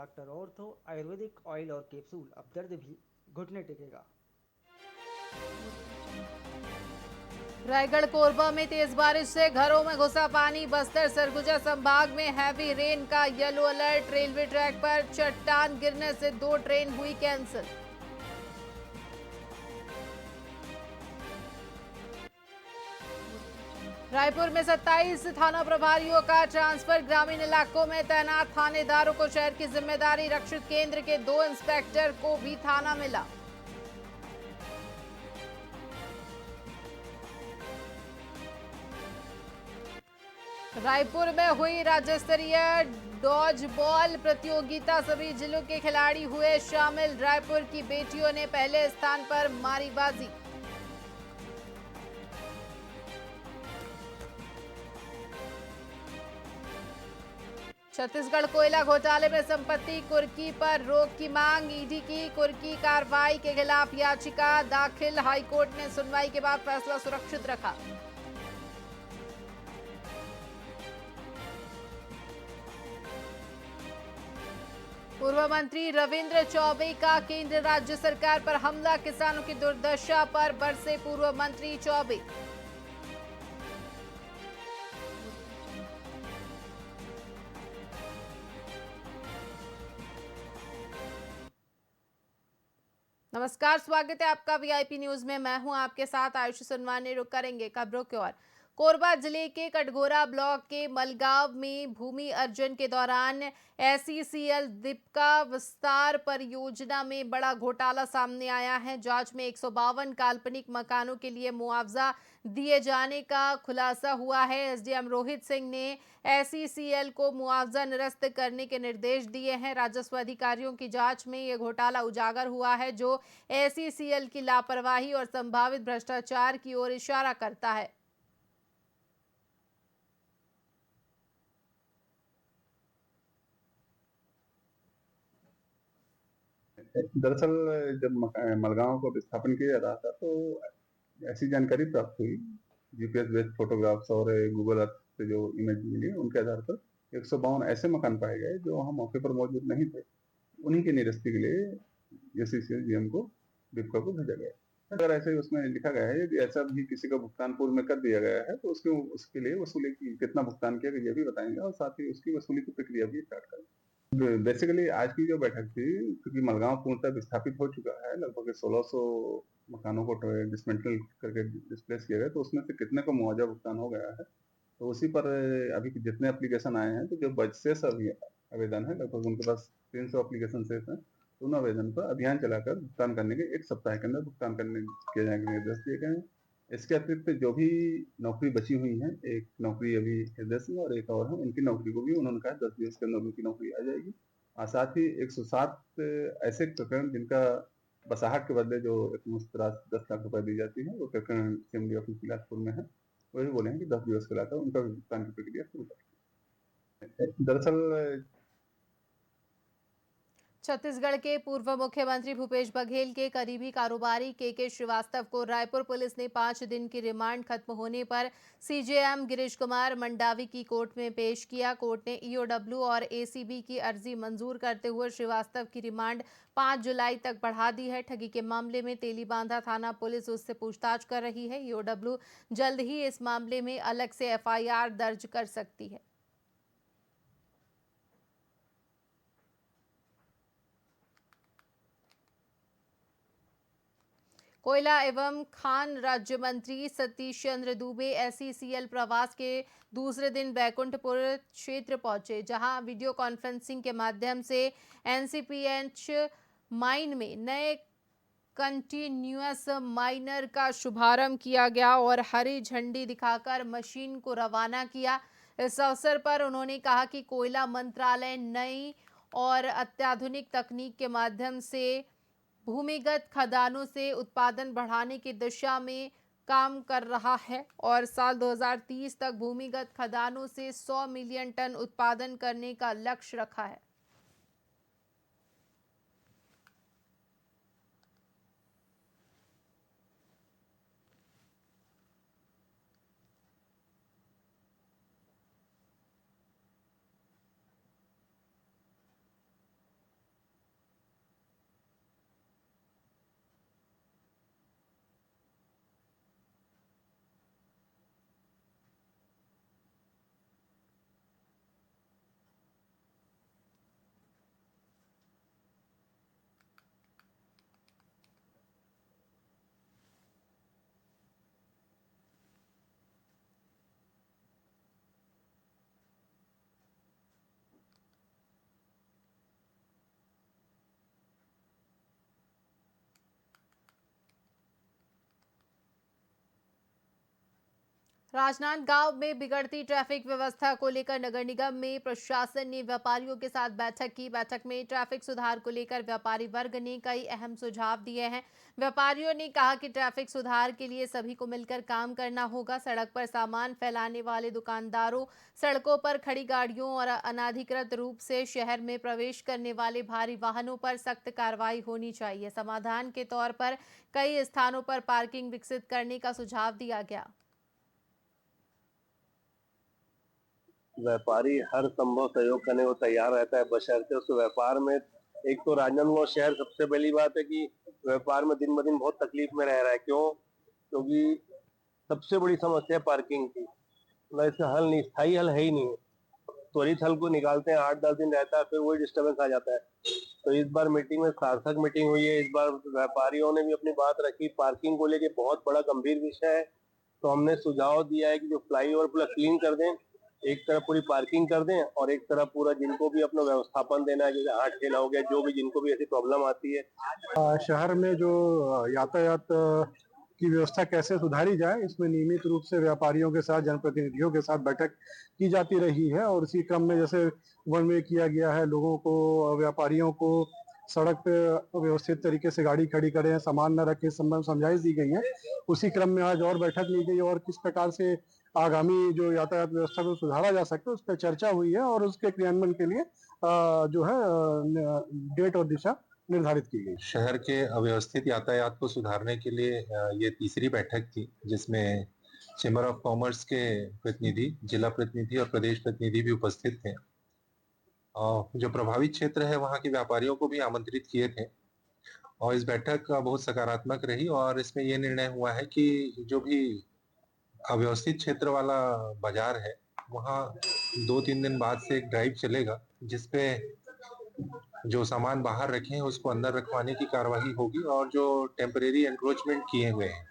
Doctor ortho Ayurvedic oil और capsule, अब दर्द भी घुटने टेकेगा। रायगढ़ कोरबा में तेज बारिश से घरों में घुसा पानी। बस्तर सरगुजा संभाग में हैवी रेन का येलो अलर्ट। रेलवे ट्रैक पर चट्टान गिरने से 2 ट्रेन हुई कैंसिल। रायपुर में 27 थाना प्रभारियों का ट्रांसफर। ग्रामीण इलाकों में तैनात थानेदारों को शहर की जिम्मेदारी। रक्षित केंद्र के 2 इंस्पेक्टर को भी थाना मिला। रायपुर में हुई राज्य स्तरीय डॉज बॉल प्रतियोगिता। सभी जिलों के खिलाड़ी हुए शामिल। रायपुर की बेटियों ने पहले स्थान पर मारी बाजी। छत्तीसगढ़ कोयला घोटाले में संपत्ति कुर्की पर रोक की मांग। ईडी की कुर्की कार्रवाई के खिलाफ याचिका दाखिल। हाईकोर्ट ने सुनवाई के बाद फैसला सुरक्षित रखा। पूर्व मंत्री रविंद्र चौबे का केंद्र राज्य सरकार पर हमला। किसानों की दुर्दशा पर बरसे पूर्व मंत्री चौबे। नमस्कार, स्वागत है आपका वीआईपी न्यूज में। मैं हूं आपके साथ आयुष सुनवाने। रुक करेंगे खबरों की ओर। कोरबा जिले के कटघोरा ब्लॉक के मलगांव में भूमि अर्जन के दौरान एसईसीएल दीपका विस्तार परियोजना में बड़ा घोटाला सामने आया है। जांच में 152 काल्पनिक मकानों के लिए मुआवजा दिए जाने का खुलासा हुआ है। एसडीएम रोहित सिंह ने एसईसीएल को मुआवजा निरस्त करने के निर्देश दिए हैं। राजस्व अधिकारियों की जांच में यह घोटाला उजागर हुआ है, जो एसईसीएल की लापरवाही और संभावित भ्रष्टाचार की ओर इशारा करता है। दरअसल जब मलगांव को विस्थापन किया जा रहा था तो ऐसी जानकारी प्राप्त हुई, जीपीएस बेस्ड फोटोग्राफ्स और गूगल अर्थ से जो इमेज मिली उनके आधार पर 152 ऐसे मकान पाए गए जो वहाँ मौके पर मौजूद नहीं थे। उन्हीं की निरस्ती के लिए एसईसीएल जीएम को डिप्को को भेजा गया। अगर ऐसे ही उसमें लिखा गया है कि ऐसा भी किसी का भुगतान पूर्व में कर दिया गया है तो उसके लिए वसूली की कितना भुगतान किया गया ये भी बताएंगे और साथ ही उसकी वसूली की प्रक्रिया भी स्टार्ट करेंगे। बेसिकली आज की जो बैठक थी, क्योंकि मलगांव पूर्णतः विस्थापित हो चुका है, लगभग 1600 मकानों को डिसमेंटल करके डिस्प्लेस किया गया, तो उसमें से कितने को मुआवजा भुगतान हो गया है, तो उसी पर अभी जितने एप्लीकेशन आए हैं, तो जो शेष अभी आवेदन है, लगभग उनके पास 300 एप्लीकेशन शेष हैं, तो उन आवेदन पर अभियान चलाकर भुगतान करने के 1 सप्ताह के अंदर भुगतान करने किए जाने के निर्देश दिए गए हैं। इसके अतिरिक्त जो भी नौकरी बची हुई है, एक नौकरी अभी हृदय में और एक और है, उनकी नौकरी को भी उन्होंने कहा 10 दिवस के अंदर उनकी नौकरी आ जाएगी। और साथ ही 107 ऐसे प्रकरण जिनका बसाहट के बदले जो एक मुश्त राशि 10 लाख रुपए दी जाती है, वो प्रकरण सीएमडी ऑफिस बिलासपुर में है। वो भी बोले हैं कि 10 दिवस के लाकर उनका भुगतान की प्रक्रिया शुरू कर। दरअसल छत्तीसगढ़ के पूर्व मुख्यमंत्री भूपेश बघेल के करीबी कारोबारी के श्रीवास्तव को रायपुर पुलिस ने 5 दिन की रिमांड खत्म होने पर सीजेएम गिरीश कुमार मंडावी की कोर्ट में पेश किया। कोर्ट ने ईओडब्ल्यू और एसीबी की अर्जी मंजूर करते हुए श्रीवास्तव की रिमांड 5 जुलाई तक बढ़ा दी है। ठगी के मामले में तेलीबांधा थाना पुलिस उससे पूछताछ कर रही है। ईओडब्ल्यू जल्द ही इस मामले में अलग से एफआईआर दर्ज कर सकती है। कोयला एवं खान राज्य मंत्री सतीश चंद्र दुबे एसईसीएल प्रवास के दूसरे दिन बैकुंठपुर क्षेत्र पहुंचे, जहां वीडियो कॉन्फ्रेंसिंग के माध्यम से एनसीपीएच माइन में नए कंटिन्यूअस माइनर का शुभारंभ किया गया और हरी झंडी दिखाकर मशीन को रवाना किया। इस अवसर पर उन्होंने कहा कि कोयला मंत्रालय नई और अत्याधुनिक तकनीक के माध्यम से भूमिगत खदानों से उत्पादन बढ़ाने की दिशा में काम कर रहा है और साल 2030 तक भूमिगत खदानों से 100 मिलियन टन उत्पादन करने का लक्ष्य रखा है। राजनांदगांव में बिगड़ती ट्रैफिक व्यवस्था को लेकर नगर निगम में प्रशासन ने व्यापारियों के साथ बैठक की। बैठक में ट्रैफिक सुधार को लेकर व्यापारी वर्ग ने कई अहम सुझाव दिए हैं। व्यापारियों ने कहा कि ट्रैफिक सुधार के लिए सभी को मिलकर काम करना होगा। सड़क पर सामान फैलाने वाले दुकानदारों, सड़कों पर खड़ी गाड़ियों और अनाधिकृत रूप से शहर में प्रवेश करने वाले भारी वाहनों पर सख्त कार्रवाई होनी चाहिए। समाधान के तौर पर कई स्थानों पर पार्किंग विकसित करने का सुझाव दिया गया। व्यापारी हर संभव सहयोग करने को तैयार रहता है, बशर्ते उस व्यापार में एक तो राजनांदगांव शहर सबसे पहली बात है कि व्यापार में दिन ब दिन बहुत तकलीफ में रह रहा है। क्यों? क्योंकि सबसे बड़ी समस्या है पार्किंग की। वैसे हल नहीं, स्थायी हल है ही नहीं। त्वरित हल को निकालते हैं, 8-10 दिन रहता है, फिर वही डिस्टर्बेंस आ जाता है। तो इस बार मीटिंग में सार्थक मीटिंग हुई है। इस बार व्यापारियों ने भी अपनी बात रखी। पार्किंग को लेके बहुत बड़ा गंभीर विषय है, तो हमने सुझाव दिया है कि जो फ्लाईओवर पूरा क्लीन कर दें, एक तरफ पूरी पार्किंग कर दें और एक तरफ पूरा जिनको भी अपना व्यवस्थापन देना है, जैसे हाट ठेला हो गया, जो भी जिनको भी ऐसी प्रॉब्लम आती है। शहर में जो यातायात की व्यवस्था कैसे सुधारी जाए, इसमें नियमित रूप से व्यापारियों के साथ, जनप्रतिनिधियों के साथ बैठक की जाती रही है और इसी क्रम में जैसे वन वे किया गया है, लोगों को, व्यापारियों को सड़क पे व्यवस्थित तरीके से गाड़ी खड़ी करें, सामान न रखें, समझाइश दी गई है। उसी क्रम में आज और बैठक ली गई और किस प्रकार से आगामी जो यातायात व्यवस्था को सुधारा जा सकता है उस पर चर्चा हुई है और उसके क्रियान्वयन के लिए जो है डेट और दिशा निर्धारित की गई। शहर के अव्यवस्थित यातायात को सुधारने के लिए ये तीसरी बैठक थी, जिसमें चेंबर ऑफ कॉमर्स के प्रतिनिधि, जिला प्रतिनिधि और प्रदेश प्रतिनिधि भी उपस्थित थे। जो प्रभावित क्षेत्र है वहाँ के व्यापारियों को भी आमंत्रित किए थे और इस बैठक बहुत सकारात्मक रही और इसमें ये निर्णय हुआ है कि जो भी अव्यवस्थित क्षेत्र वाला बाजार है वहाँ 2-3 दिन बाद से एक ड्राइव चलेगा, जिसपे जो सामान बाहर रखे हैं उसको अंदर रखवाने की कार्यवाही होगी और जो टेम्परेरी एनक्रोचमेंट किए हुए हैं,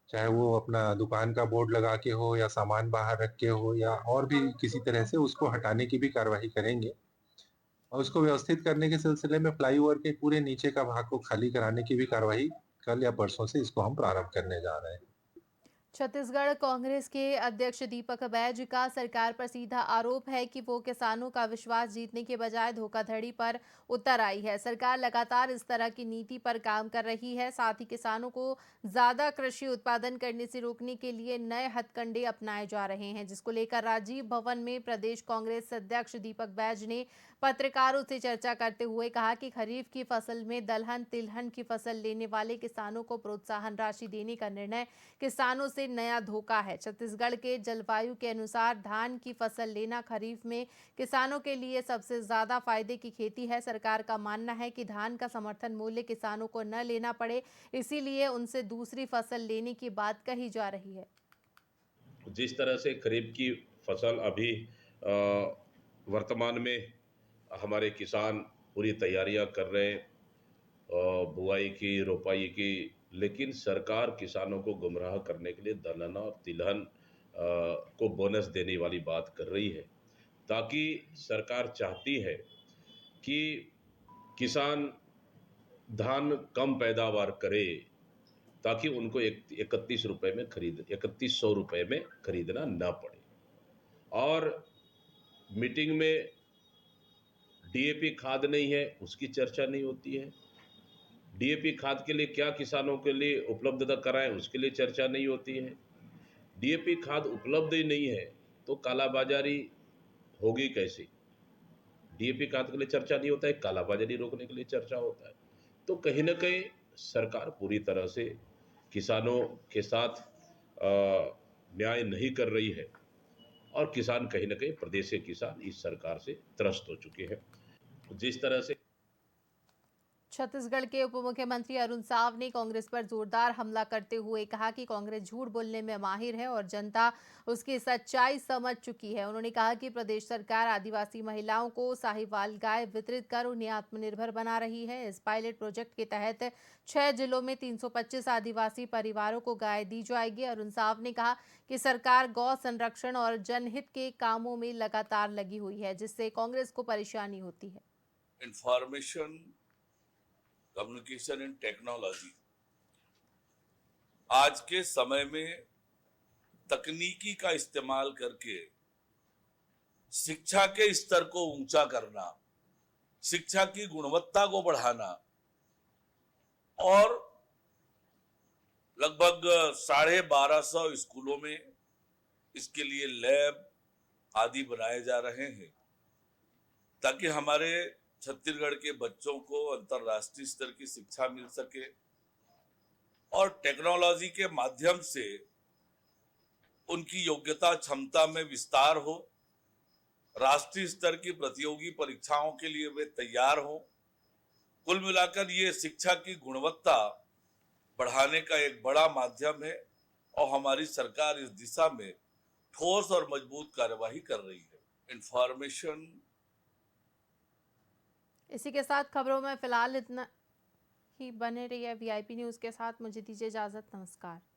चाहे वो अपना दुकान का बोर्ड लगा के हो या सामान बाहर रख के हो या और भी किसी तरह से, उसको हटाने की भी कार्यवाही करेंगे और उसको व्यवस्थित करने के सिलसिले में फ्लाईओवर के पूरे नीचे का भाग को खाली कराने की भी कार्यवाही कल या परसों से इसको हम प्रारंभ करने जा रहे हैं। छत्तीसगढ़ कांग्रेस के अध्यक्ष दीपक बैज का सरकार पर सीधा आरोप है कि वो किसानों का विश्वास जीतने के बजाय धोखाधड़ी पर उतर आई है। सरकार लगातार इस तरह की नीति पर काम कर रही है। साथ ही किसानों को ज्यादा कृषि उत्पादन करने से रोकने के लिए नए हथकंडे अपनाए जा रहे हैं, जिसको लेकर राजीव भवन में प्रदेश कांग्रेस अध्यक्ष दीपक बैज ने पत्रकारों से चर्चा करते हुए कहा कि खरीफ की फसल में दलहन तिलहन की फसल लेने वाले किसानों को प्रोत्साहन राशि देने का निर्णय किसानों से नया धोखा है। छत्तीसगढ़ के जलवायु के अनुसार धान की फसल लेना खरीफ में किसानों के लिए सबसे ज्यादा फायदे की खेती है। सरकार का मानना है कि धान का समर्थन मूल्य किसानों को न लेना पड़े, इसीलिए उनसे दूसरी फसल लेने की बात कही जा रही है। जिस तरह से खरीफ की फसल अभी वर्तमान में हमारे किसान पूरी तैयारियां कर रहे हैं, बुआई की, रोपाई की, लेकिन सरकार किसानों को गुमराह करने के लिए दलहन और तिलहन को बोनस देने वाली बात कर रही है, ताकि सरकार चाहती है कि किसान धान कम पैदावार करे ताकि उनको 3100 रुपये में खरीदना ना पड़े। और मीटिंग में डीएपी खाद नहीं है, उसकी चर्चा नहीं होती है। डीएपी खाद के लिए क्या किसानों के लिए उपलब्धता कराएं, उसके लिए चर्चा नहीं होती है। डीएपी खाद उपलब्ध ही नहीं है तो कालाबाजारी होगी कैसे? डीएपी खाद के लिए चर्चा नहीं होता है, कालाबाजारी रोकने के लिए चर्चा होता है। तो कहीं ना कहीं सरकार पूरी तरह से किसानों के साथ न्याय नहीं कर रही है और किसान कहीं ना कहीं, प्रदेश के किसान इस सरकार से त्रस्त हो चुके हैं। जिस तरह से छत्तीसगढ़ के उप मुख्यमंत्री अरुण साव ने कांग्रेस पर जोरदार हमला करते हुए कहा कि कांग्रेस झूठ बोलने में माहिर है और जनता उसकी सच्चाई समझ चुकी है। उन्होंने कहा कि प्रदेश सरकार आदिवासी महिलाओं को साहिवाल गाय वितरित कर उन्हें आत्मनिर्भर बना रही है। इस पायलट प्रोजेक्ट के तहत 6 जिलों में 325 आदिवासी परिवारों को गाय दी जाएगी। अरुण साव ने कहा कि सरकार गौ संरक्षण और जनहित के कामों में लगातार लगी हुई है, जिससे कांग्रेस को परेशानी होती है। इंफॉर्मेशन कम्युनिकेशन एंड टेक्नोलॉजी आज के समय में तकनीकी का इस्तेमाल करके शिक्षा के स्तर को ऊंचा करना, शिक्षा की गुणवत्ता को बढ़ाना और लगभग 1250 स्कूलों में इसके लिए लैब आदि बनाए जा रहे हैं ताकि हमारे छत्तीसगढ़ के बच्चों को अंतर्राष्ट्रीय स्तर की शिक्षा मिल सके और टेक्नोलॉजी के माध्यम से उनकी योग्यता क्षमता में विस्तार हो, राष्ट्रीय स्तर की प्रतियोगी परीक्षाओं के लिए वे तैयार हो। कुल मिलाकर ये शिक्षा की गुणवत्ता बढ़ाने का एक बड़ा माध्यम है और हमारी सरकार इस दिशा में ठोस और मजबूत कार्यवाही कर रही है। इंफॉर्मेशन। इसी के साथ खबरों में फिलहाल इतना ही। बने रहिए VIP न्यूज़ के साथ। मुझे दीजिए इजाज़त। नमस्कार।